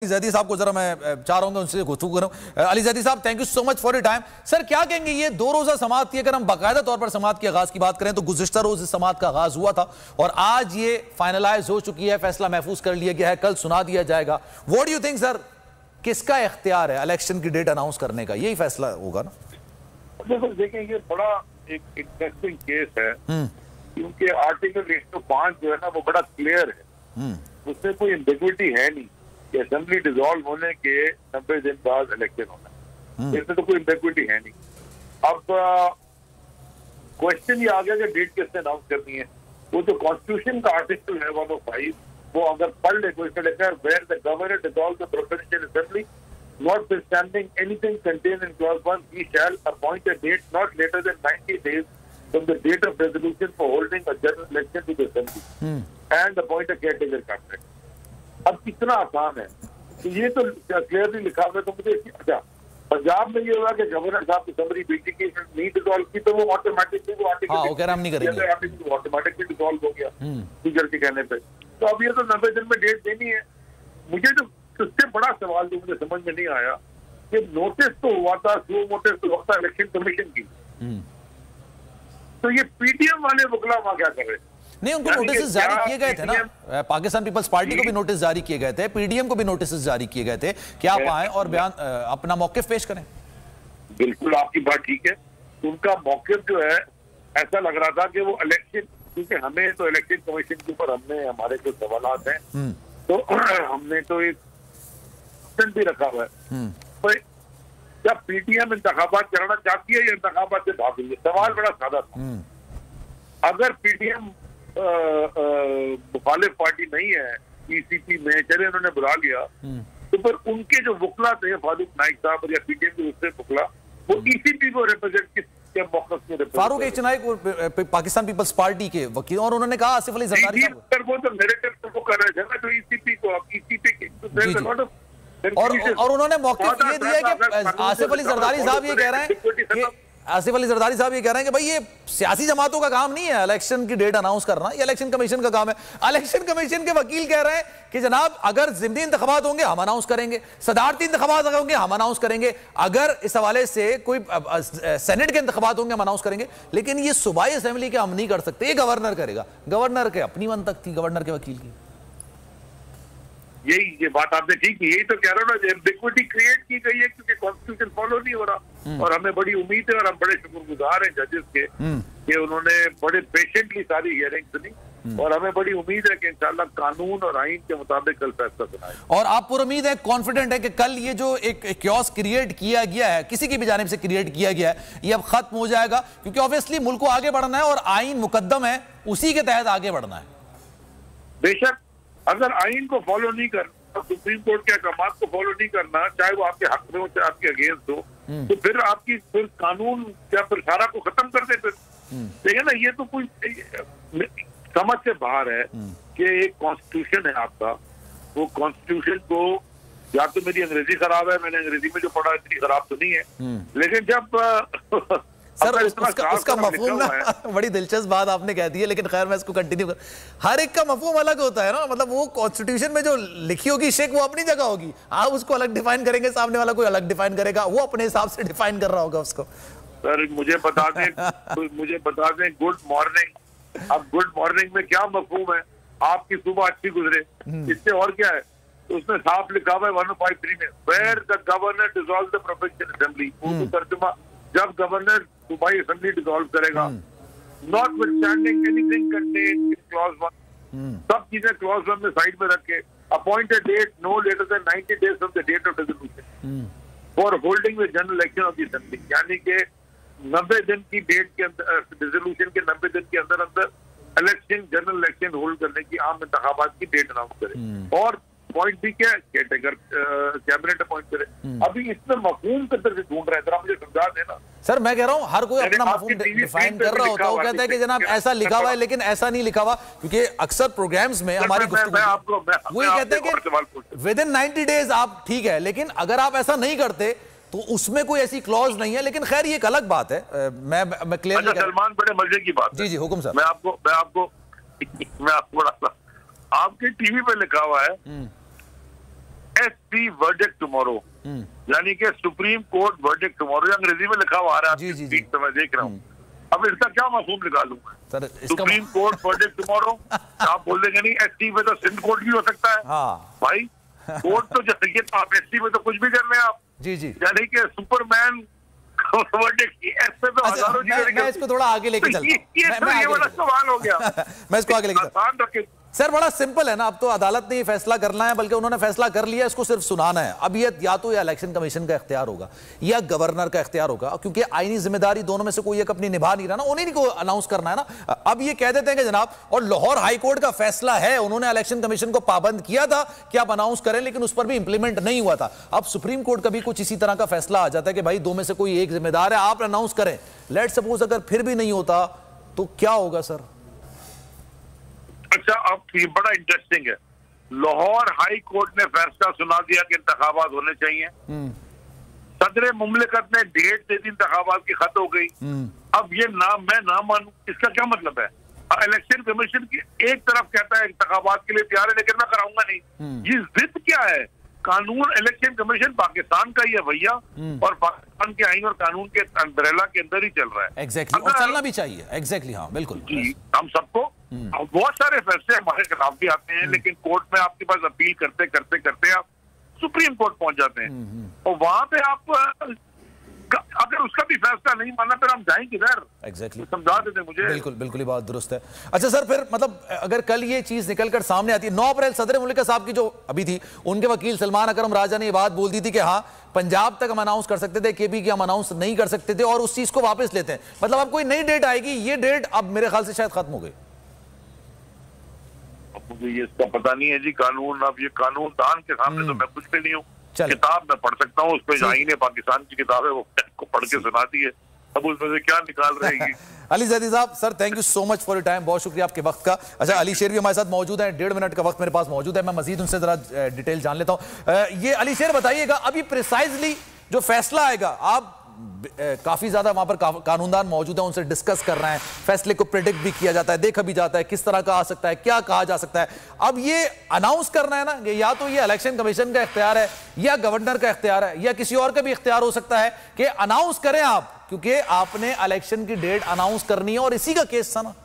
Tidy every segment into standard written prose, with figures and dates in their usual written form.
जैदी साहब को जरा मैं चाह रहा हूं उनसे गुफ्तगू करूं। अली जैदी साहब, thank you so much for your time. Sir क्या कहेंगे, ये 2 रोजा समात की अगर हम बाकायदा तौर पर समात के आगाज की बात करें तो गुज़िश्ता रोज इस समात का आगाज हुआ था और आज ये फाइनलाइज हो चुकी है, फैसला महफूज कर लिया गया है, कल सुना दिया जाएगा। What do you think sir, किसका इख्तियार है इलेक्शन की डेट अनाउंस करने का? यही फैसला होगा ना? देखें, ये बड़ा एक इंटरेस्टिंग केस है क्योंकि आर्टिकल 105 जो है ना वो बड़ा क्लियर है, उसमें कोई एम्बिग्विटी है नहीं कि असेंबली डिसॉल्व होने के 90 दिन बाद इलेक्शन होना, इसमें तो कोई एम्बिग्विटी है नहीं। अब क्वेश्चन ये आ गया कि डेट किसने अनाउंस करनी है। वो जो कॉन्स्टिट्यूशन का आर्टिकल है 105, वो अगर पढ़ ले कोई where the governor dissolve the provincial assembly notwithstanding anything contained in clause 1, he shall appoint a date not later than 90 days from the date of resolution for holding a general election to the assembly and appoint a caretaker cabinet. अब कितना आसान है, तो ये तो clearly लिखा हुआ है। तो मुझे अच्छा, पंजाब में ये हुआ कि गवर्नर साहब असम्बली बीटी की नहीं डिसॉल्व की तो वो ऑटोमेटिकली वो आर्टिकल ऑटोमेटिकली डिसॉल्व हो गया स्पीकर के कहने पे। तो अब ये तो 90 दिन में डेट देनी है। मुझे तो उससे बड़ा सवाल जो मुझे समझ में नहीं आया कि नोटिस तो हुआ था, स्लो नोटिस तो हुआ था इलेक्शन कमीशन की, तो ये पीटीएम वाले वकला वहां क्या कर रहे थे? नहीं, उनको नोटिस जारी किए गए थे ना, पाकिस्तान पीपल्स पार्टी को भी नोटिस जारी किए गए थे, पीडीएम को भी नोटिस जारी किए गए थे कि आप आए और बयान अपना मौकिफ पेश करें। बिल्कुल आपकी बात ठीक है। उनका मौकिफ जो है ऐसा लग रहा था कि वो इलेक्शन, क्योंकि हमें तो इलेक्शन कमीशन के ऊपर हमने हमारे जो सवालात हैं तो हमने तो एक भी रखा हुआ है। तो जब पीटीएम इंतखाबात कराना चाहती है या इंतखाबात से भाग रही है, सवाल बड़ा सादा था। अगर पीटीएम मुखालिफ पार्टी नहीं है ईसीपी में, चले उन्होंने बुला लिया, तो फिर उनके जो वकला थे फारूक नाइक साहब या पीटीएम के दूसरे वकला, वो ईसीपी को represent Farooq H Naek Pakistan Peoples Party के वकील, और उन्होंने कहा आसिफ अली जरदारी साहब वो तो नैरेटिव को कर रहे थे ना, तो ईसीपी को और उन्होंने मौक़िफ़ ये दिया कि आसिफ अली जरदारी साहब ये कह रहे हैं कि आसिफ अली जरदारी साहब ये कह रहे हैं कि भाई ये सियासी जमातों का काम नहीं है इलेक्शन की डेट अनाउंस करना, ये इलेक्शन कमीशन का काम है। इलेक्शन कमीशन के वकील कह रहे हैं कि जनाब अगर ज़िमनी इंतखाबात होंगे हम अनाउंस करेंगे, सदारती इंतखाबात होंगे हम अनाउंस करेंगे, अगर इस हवाले से कोई सेनेट के इंतखाबात होंगे हम अनाउंस करेंगे, लेकिन ये सूबाई असेंबली के हम नहीं कर सकते, ये गवर्नर करेगा। गवर्नर के अपनी मंतक थी, गवर्नर के वकील की। ये बात आपने ठीक की, यही तो कह रहा हूँ ना, एम्बिग्विटी क्रिएट की गई है क्योंकि कॉन्स्टिट्यूशन फॉलो नहीं हो रहा। और हमें बड़ी उम्मीद है और हम बड़े शुक्रगुजार हैं जजेस के कि उन्होंने बड़े पेशेंटली सारी हियरिंग सुनी, और हमें बड़ी उम्मीद है कि इंशाल्लाह कानून और आईन के मुताबिक कल फैसला सुनाए। और आप पूरी उम्मीद है, कॉन्फिडेंट है कि कल ये जो एक क्योस क्रिएट किया गया है, किसी की भी जानिब से क्रिएट किया गया है, ये अब खत्म हो जाएगा? क्योंकि ऑब्वियसली मुल्क को आगे बढ़ना है और आईन मुकद्दम है, उसी के तहत आगे बढ़ना है। बेशक अगर आईन को फॉलो नहीं करना, सुप्रीम कोर्ट के अहकाम को फॉलो नहीं करना, चाहे वो आपके हक में हो चाहे आपके अगेंस्ट हो, तो फिर आपकी फिर कानून क्या फिर सारा को खत्म कर दे। फिर देखिए ना, ये तो कोई समझ से बाहर है कि एक कॉन्स्टिट्यूशन है आपका, वो कॉन्स्टिट्यूशन को, या तो मेरी अंग्रेजी खराब है, मैंने अंग्रेजी में जो पढ़ा इतनी खराब तो नहीं है, लेकिन जब सर उसका मफहूम ना बड़ी दिलचस्प बात आपने कह दी है, लेकिन खैर मैं इसको कंटिन्यू कर, हर एक का मफहूम अलग होता है ना, मतलब वो कॉन्स्टिट्यूशन में जो लिखी होगी शेख वो अपनी जगह होगी, आप उसको अलग डिफाइन करेंगे, सामने वाला कोई अलग डिफाइन करेगा, वो अपने हिसाब से डिफाइन कर रहा होगा उसको। सर मुझे बता दें गुड मॉर्निंग। अब गुड मॉर्निंग में क्या मफहूम है? आपकी सुबह अच्छी गुजरे, इससे और क्या है? तो उसमें साफ लिखा हुआ है 153 में, where the governor dissolve the provincial assembly, Urdu तर्जुमा, जब गवर्नर सूबाई असेंबली डिसॉल्व करेगा, notwithstanding anything contained in clause 1, सब चीजें क्लॉज 1 में साइड में रख के, appoint a date no later than 90 days from the date of resolution for holding the general election of the assembly, यानी कि 90 दिन की डेट के अंदर, रेजोल्यूशन के 90 दिन के अंदर अंदर इलेक्शन, जनरल इलेक्शन होल्ड करने की, आम इंतखाबात की डेट अनाउंस करे। और पॉइंट भी क्या है, केयरटेकर कैबिनेट अपॉइंट करे। अभी इसमें मफहूम किधर से ढूंढ रहे हैं, जरा मुझे समझा देना। सर मैं कह रहा हूं हर कोई अपना मफहूम डिफाइन कर रहा होता है, वो कहता है कि जनाब ऐसा लिखा हुआ है, लेकिन ऐसा नहीं लिखा हुआ, क्योंकि अक्सर प्रोग्राम्स में हमारी गुफ्तगू वो कहते हैं कि विद इन 90 डेज आप ठीक है, लेकिन अगर आप ऐसा नहीं करते तो उसमें कोई ऐसी क्लॉज नहीं है। लेकिन खैर ये एक अलग बात है, मैं क्लियर सलमान, बड़े मजे की बात। जी हुकुम सर। मैं आपको आपके टीवी पे लिखा हुआ है SC verdict tomorrow, यानी कि सुप्रीम कोर्ट वर्डिक्ट टुमारो, अंग्रेजी में लिखा हुआ आ रहा है, तो मैं देख रहा हूँ। अब इसका क्या मफहूम निकालूंगा? सुप्रीम कोर्ट वर्डिक्ट टुमारो, आप बोल देंगे नहीं SC में तो सिंध कोर्ट भी हो सकता है। भाई कोर्ट तो जैसे आप SC में तो कुछ भी कर रहे हैं आप, यानी कि सुपरमैन वर्डिक्ट, तो हजारों मैं इसको थोड़ा आगे लेके चलता हूं। ये वाला सवाल हो गया। मैं इसको आगे लेके आसान रखे सर, बड़ा सिंपल है ना, अब तो अदालत ने ये फैसला करना है, बल्कि उन्होंने फैसला कर लिया, इसको सिर्फ सुनाना है। अब ये या तो इलेक्शन कमीशन का इख्तियार होगा या गवर्नर का इख्तियार होगा, क्योंकि आईनी जिम्मेदारी दोनों में से कोई एक अपनी निभा नहीं रहा ना, उन्हीं को अनाउंस करना है ना। अब ये कह देते हैं कि जनाब, और लाहौर हाई कोर्ट का फैसला है, उन्होंने इलेक्शन कमीशन को पाबंद किया था कि आप अनाउंस करें, लेकिन उस पर भी इंप्लीमेंट नहीं हुआ था। अब सुप्रीम कोर्ट का भी कुछ इसी तरह का फैसला आ जाता है कि भाई दो में से कोई एक जिम्मेदार है, आप अनाउंस करें। लेट सपोज अगर फिर भी नहीं होता तो क्या होगा सर? अच्छा, अब ये बड़ा इंटरेस्टिंग है। लाहौर हाई कोर्ट ने फैसला सुना दिया कि इंतखाबात होने चाहिए। सदर मुमलिकत ने डेट दे दी, इंतखाबात की खत हो गई। अब ये मैं ना मानूं, इसका क्या मतलब है? इलेक्शन कमीशन की एक तरफ कहता है इंतखाबात के लिए तैयार है, लेकिन मैं कराऊंगा नहीं। ये जिद क्या है? कानून, इलेक्शन कमीशन पाकिस्तान का ही है भैया, और पाकिस्तान के आईन और कानून के अम्ब्रेला के अंदर ही चल रहा है। एग्जैक्टली, और चलना भी चाहिए। एग्जैक्टली, हाँ बिल्कुल जी। हम सबको बहुत सारे फैसले हमारे खिलाफ भी आते हैं, लेकिन कोर्ट में आपके पास अपील करते करते करते आप सुप्रीम कोर्ट पहुंच जाते हैं, और वहां पे आप अगर उसका भी फैसला नहीं माना, फिर हम जाएंगे किधर? एग्जैक्टली, समझा देते मुझे। बिल्कुल बिल्कुल, ये बात दुरुस्त है। अच्छा सर, फिर मतलब अगर कल ये चीज निकलकर सामने आती है, 9 अप्रैल सदर मुल्क साहब की जो अभी थी, उनके वकील सलमान अकरम राजा ने ये बात बोल दी थी कि हाँ, पंजाब तक हम अनाउंस कर सकते थे, केपी की हम अनाउंस नहीं कर सकते थे, और उस चीज को वापस लेते हैं। मतलब अब कोई नई डेट आएगी, ये डेट अब मेरे ख्याल से शायद खत्म हो गई। मुझे ये इसका पता नहीं है जी। कानून, अब ये कानून दान के सामने तो मैं कुछ भी नहीं हूँ। किताब मैं पढ़ सकता हूँ, उसमें आईने पाकिस्तान की किताब है, वो को पढ़ के सुना दी है, अब उसमें से क्या निकाल रहेगी। अली जैदी साहब, sir thank you so much for your time, बहुत शुक्रिया आपके वक्त का। अच्छा, अली शेर भी हमारे साथ मौजूद है, 1.5 मिनट का वक्त मेरे पास मौजूद है, मैं मजीद उनसे जरा डिटेल जान लेता हूँ। ये अली शेर बताइएगा, अभी प्रिसाइजली जो फैसला आएगा, आप काफी ज्यादा वहां पर कानूनदान मौजूद है, उनसे डिस्कस कर रहे हैं, फैसले को प्रेडिक्ट भी किया जाता है, देखा भी जाता है किस तरह का आ सकता है, क्या कहा जा सकता है। अब ये अनाउंस करना है ना, या तो ये इलेक्शन कमीशन का इख्तियार है, या गवर्नर का इख्तियार है, या किसी और का भी इख्तियार हो सकता है कि अनाउंस करें आप, क्योंकि आपने इलेक्शन की डेट अनाउंस करनी है, और इसी का केस था ना।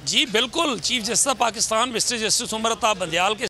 जी बिल्कुल, chief justice Pakistan mister justice Umar Ata Bandial के